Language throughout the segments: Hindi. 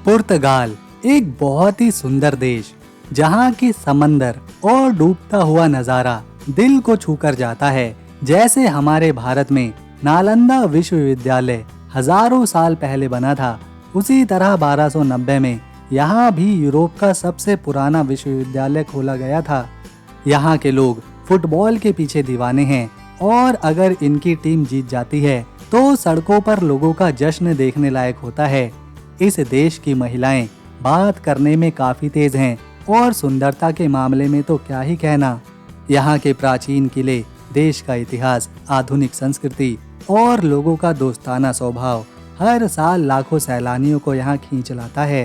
पुर्तगाल एक बहुत ही सुंदर देश, जहाँ की समंदर और डूबता हुआ नज़ारा दिल को छूकर जाता है। जैसे हमारे भारत में नालंदा विश्वविद्यालय हजारों साल पहले बना था, उसी तरह 1290 में यहाँ भी यूरोप का सबसे पुराना विश्वविद्यालय खोला गया था। यहाँ के लोग फुटबॉल के पीछे दीवाने हैं और अगर इनकी टीम जीत जाती है तो सड़कों पर लोगों का जश्न देखने लायक होता है। इस देश की महिलाएं बात करने में काफी तेज हैं और सुंदरता के मामले में तो क्या ही कहना। यहाँ के प्राचीन किले, देश का इतिहास, आधुनिक संस्कृति और लोगों का दोस्ताना स्वभाव हर साल लाखों सैलानियों को यहाँ खींच लाता है।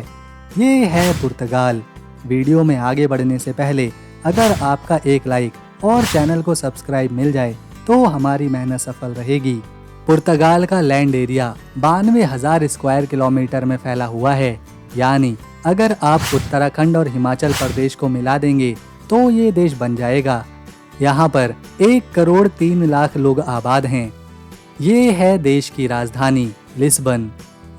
ये है पुर्तगाल। वीडियो में आगे बढ़ने से पहले अगर आपका एक लाइक और चैनल को सब्सक्राइब मिल जाए तो हमारी मेहनत सफल रहेगी। पुर्तगाल का लैंड एरिया 92,000 स्क्वायर किलोमीटर में फैला हुआ है। यानी अगर आप उत्तराखंड और हिमाचल प्रदेश को मिला देंगे तो ये देश बन जाएगा। यहाँ पर 1,03,00,000 लोग आबाद हैं। ये है देश की राजधानी लिस्बन।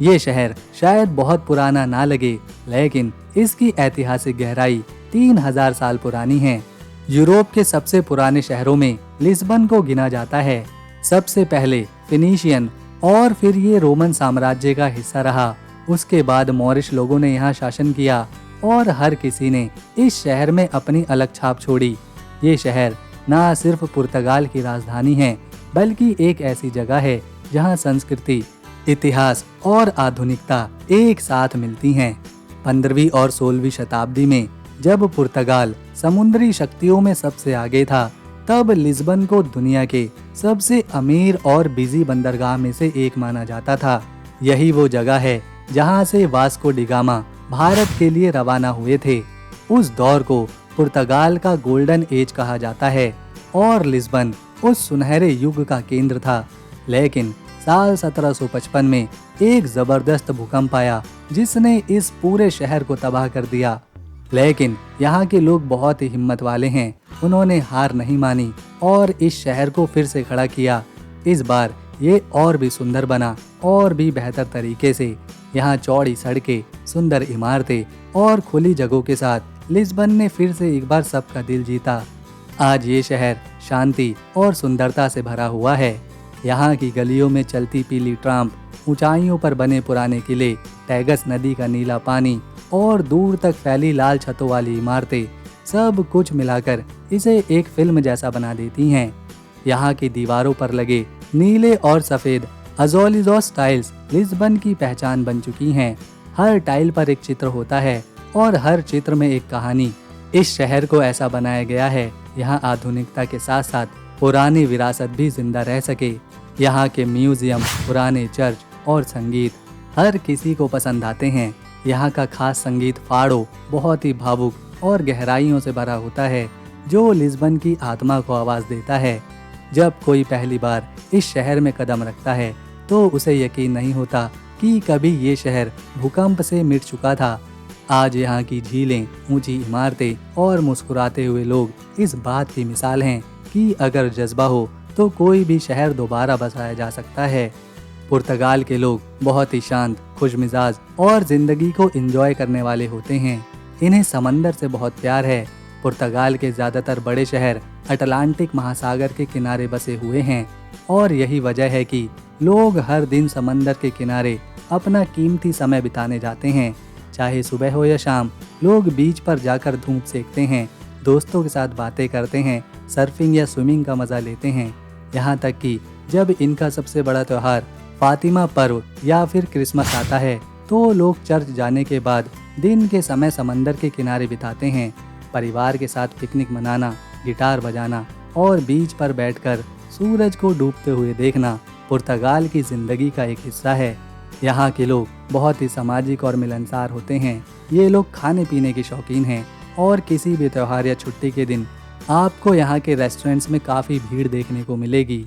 ये शहर शायद बहुत पुराना ना लगे, लेकिन इसकी ऐतिहासिक गहराई 3,000 साल पुरानी है। यूरोप के सबसे पुराने शहरों में लिस्बन को गिना जाता है। सबसे पहले फिनीशियन और फिर ये रोमन साम्राज्य का हिस्सा रहा। उसके बाद मॉरिश लोगों ने यहाँ शासन किया और हर किसी ने इस शहर में अपनी अलग छाप छोड़ी। ये शहर ना सिर्फ पुर्तगाल की राजधानी है, बल्कि एक ऐसी जगह है जहाँ संस्कृति, इतिहास और आधुनिकता एक साथ मिलती हैं। 15वीं और 16वीं शताब्दी में जब पुर्तगाल समुद्री शक्तियों में सबसे आगे था, तब लिस्बन को दुनिया के सबसे अमीर और बिजी बंदरगाह में से एक माना जाता था। यही वो जगह है जहां से वास्को डी गामा भारत के लिए रवाना हुए थे। उस दौर को पुर्तगाल का गोल्डन एज कहा जाता है और लिस्बन उस सुनहरे युग का केंद्र था। लेकिन साल 1755 में एक जबरदस्त भूकंप आया जिसने इस पूरे शहर को तबाह कर दिया। लेकिन यहाँ के लोग बहुत ही हिम्मत वाले हैं। उन्होंने हार नहीं मानी और इस शहर को फिर से खड़ा किया। इस बार ये और भी सुंदर बना और भी बेहतर तरीके से। यहाँ चौड़ी सड़कें, सुंदर इमारतें और खुली जगहों के साथ लिस्बन ने फिर से एक बार सबका दिल जीता। आज ये शहर शांति और सुंदरता से भरा हुआ है। यहाँ की गलियों में चलती पीली ट्राम, ऊंचाइयों पर बने पुराने किले, टैगस नदी का नीला पानी और दूर तक फैली लाल छतों वाली इमारतें, सब कुछ मिलाकर इसे एक फिल्म जैसा बना देती हैं। यहाँ की दीवारों पर लगे नीले और सफेद अज़ोलिज़ोस टाइल्स लिस्बन की पहचान बन चुकी हैं। हर टाइल पर एक चित्र होता है और हर चित्र में एक कहानी। इस शहर को ऐसा बनाया गया है यहाँ आधुनिकता के साथ साथ पुरानी विरासत भी जिंदा रह सके। यहाँ के म्यूजियम, पुराने चर्च और संगीत हर किसी को पसंद आते हैं। यहाँ का खास संगीत फाड़ो बहुत ही भावुक और गहराइयों से भरा होता है, जो लिस्बन की आत्मा को आवाज देता है। जब कोई पहली बार इस शहर में कदम रखता है तो उसे यकीन नहीं होता कि कभी ये शहर भूकंप से मिट चुका था। आज यहाँ की झीलें, ऊंची इमारतें और मुस्कुराते हुए लोग इस बात की मिसाल हैं कि अगर जज्बा हो तो कोई भी शहर दोबारा बसाया जा सकता है। पुर्तगाल के लोग बहुत ही शांत, खुशमिजाज और जिंदगी को एंजॉय करने वाले होते हैं। इन्हें समंदर से बहुत प्यार है। पुर्तगाल के ज्यादातर बड़े शहर अटलांटिक महासागर के किनारे बसे हुए हैं और यही वजह है कि लोग हर दिन समंदर के किनारे अपना कीमती समय बिताने जाते हैं। चाहे सुबह हो या शाम, लोग बीच पर जाकर धूप सेकते हैं, दोस्तों के साथ बातें करते हैं, सर्फिंग या स्विमिंग का मजा लेते हैं। यहाँ तक कि जब इनका सबसे बड़ा त्योहार फातिमा पर्व या फिर क्रिसमस आता है तो लोग चर्च जाने के बाद दिन के समय समंदर के किनारे बिताते हैं। परिवार के साथ पिकनिक मनाना, गिटार बजाना और बीच पर बैठकर सूरज को डूबते हुए देखना पुर्तगाल की जिंदगी का एक हिस्सा है। यहाँ के लोग बहुत ही सामाजिक और मिलनसार होते हैं। ये लोग खाने पीने के शौकीन हैं और किसी भी त्योहार या छुट्टी के दिन आपको यहाँ के रेस्टोरेंट्स में काफ़ी भीड़ देखने को मिलेगी।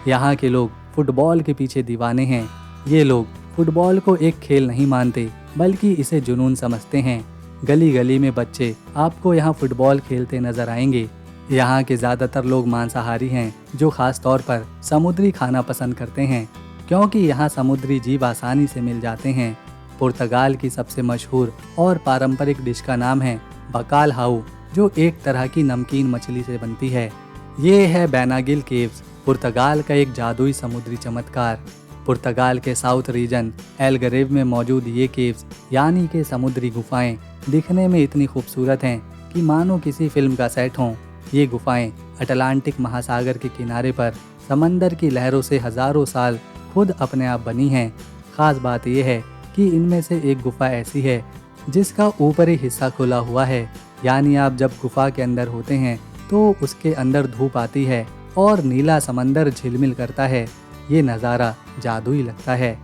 यहाँ के लोग फुटबॉल के पीछे दीवाने हैं। ये लोग फुटबॉल को एक खेल नहीं मानते, बल्कि इसे जुनून समझते हैं। गली गली में बच्चे आपको यहाँ फुटबॉल खेलते नजर आएंगे। यहाँ के ज़्यादातर लोग मांसाहारी हैं, जो खास तौर पर समुद्री खाना पसंद करते हैं, क्योंकि यहाँ समुद्री जीव आसानी से मिल जाते हैं। पुर्तगाल की सबसे मशहूर और पारंपरिक डिश का नाम है बकालहाउ, जो एक तरह की नमकीन मछली से बनती है। ये है बेनागिल केव्स, पुर्तगाल का एक जादुई समुद्री चमत्कार। पुर्तगाल के साउथ रीजन एलगरेव में मौजूद ये केव्स यानी कि समुद्री गुफाएं दिखने में इतनी खूबसूरत हैं कि मानो किसी फिल्म का सेट हों। ये गुफाएं अटलांटिक महासागर के किनारे पर समंदर की लहरों से हजारों साल खुद अपने आप बनी हैं। खास बात यह है कि इनमें से एक गुफा ऐसी है जिसका ऊपरी हिस्सा खुला हुआ है, यानी आप जब गुफा के अंदर होते हैं तो उसके अंदर धूप आती है और नीला समंदर झिलमिल करता है। ये नज़ारा जादुई लगता है।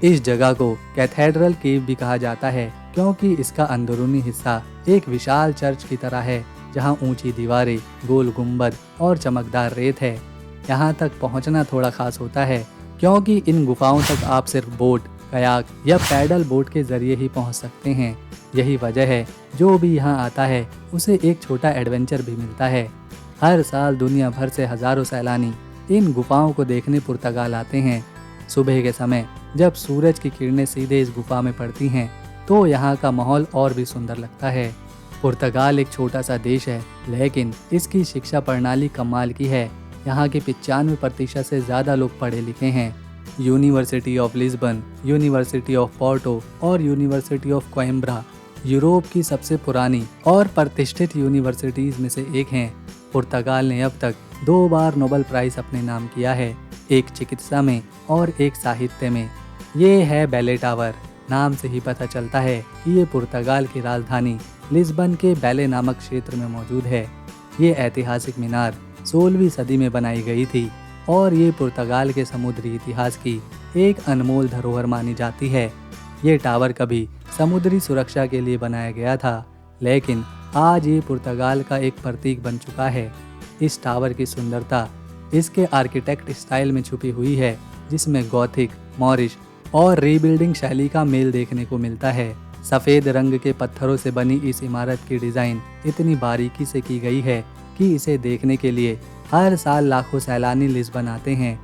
इस जगह को कैथेड्रल केव भी कहा जाता है क्योंकि इसका अंदरूनी हिस्सा एक विशाल चर्च की तरह है, जहां ऊंची दीवारें, गोल गुंबद और चमकदार रेत है। यहां तक पहुंचना थोड़ा खास होता है क्योंकि इन गुफाओं तक आप सिर्फ बोट, कयाक या पैडल बोट के जरिए ही पहुंच सकते हैं। यही वजह है जो भी यहाँ आता है उसे एक छोटा एडवेंचर भी मिलता है। हर साल दुनिया भर से हजारों सैलानी इन गुफाओं को देखने पुर्तगाल आते हैं। सुबह के समय जब सूरज की किरणें सीधे इस गुफा में पड़ती हैं तो यहाँ का माहौल और भी सुंदर लगता है। पुर्तगाल एक छोटा सा देश है, लेकिन इसकी शिक्षा प्रणाली कमाल की है। यहाँ के 95% से ज़्यादा लोग पढ़े लिखे हैं। University of Lisbon, university of Porto और यूनिवर्सिटी ऑफ कोइम्ब्रा यूरोप की सबसे पुरानी और प्रतिष्ठित यूनिवर्सिटीज़ में से एक हैं। पुर्तगाल ने अब तक 2 बार नोबेल प्राइज़ अपने नाम किया है, एक चिकित्सा में और एक साहित्य में। ये है बैले टावर। नाम से ही पता चलता है कि ये पुर्तगाल की राजधानी लिस्बन के बैले नामक क्षेत्र में मौजूद है। ये ऐतिहासिक मीनार 16वीं सदी में बनाई गई थी और ये पुर्तगाल के समुद्री इतिहास की एक अनमोल धरोहर मानी जाती है। ये टावर कभी समुद्री सुरक्षा के लिए बनाया गया था, लेकिन आज ये पुर्तगाल का एक प्रतीक बन चुका है। इस टावर की सुंदरता इसके आर्किटेक्ट स्टाइल में छुपी हुई है, जिसमें गॉथिक, मॉरिश और रीबिल्डिंग शैली का मेल देखने को मिलता है। सफ़ेद रंग के पत्थरों से बनी इस इमारत की डिज़ाइन इतनी बारीकी से की गई है कि इसे देखने के लिए हर साल लाखों सैलानी लिस्बन आते हैं।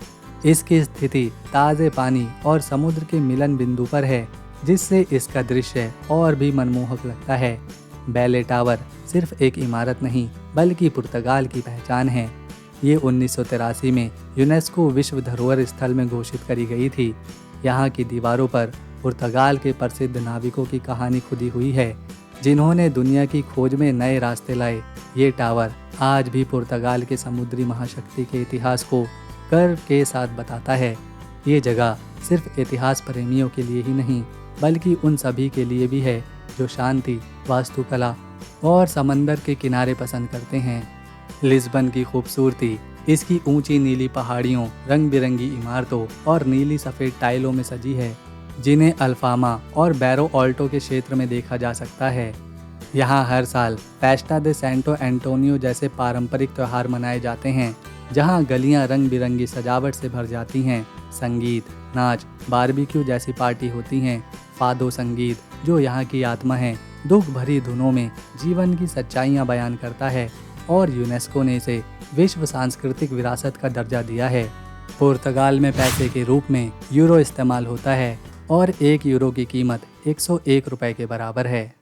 इसकी स्थिति ताज़े पानी और समुद्र के मिलन बिंदु पर है, जिससे इसका दृश्य और भी मनमोहक लगता है। बैले टावर सिर्फ एक इमारत नहीं बल्कि पुर्तगाल की पहचान है। ये 1983 में यूनेस्को विश्व धरोहर स्थल में घोषित करी गई थी। यहाँ की दीवारों पर पुर्तगाल के प्रसिद्ध नाविकों की कहानी खुदी हुई है, जिन्होंने दुनिया की खोज में नए रास्ते लाए। ये टावर आज भी पुर्तगाल के समुद्री महाशक्ति के इतिहास को गर्व के साथ बताता है। ये जगह सिर्फ इतिहास प्रेमियों के लिए ही नहीं बल्कि उन सभी के लिए भी है जो शांति, वास्तुकला और समंदर के किनारे पसंद करते हैं। लिस्बन की खूबसूरती इसकी ऊंची नीली पहाड़ियों, रंग बिरंगी इमारतों और नीली सफ़ेद टाइलों में सजी है, जिन्हें अल्फामा और बैरो ऑल्टो के क्षेत्र में देखा जा सकता है। यहाँ हर साल फेस्टा दे सैंटो एंटोनियो जैसे पारंपरिक त्यौहार मनाए जाते हैं, जहाँ गलियाँ रंग बिरंगी सजावट से भर जाती हैं। संगीत, नाच, बारबेक्यू जैसी पार्टी होती हैं। फादो संगीत, जो यहाँ की आत्मा है, दुख भरी धुनों में जीवन की सच्चाइयाँ बयान करता है और यूनेस्को ने इसे विश्व सांस्कृतिक विरासत का दर्जा दिया है। पुर्तगाल में पैसे के रूप में यूरो इस्तेमाल होता है और 1 यूरो की कीमत 101 रुपए के बराबर है।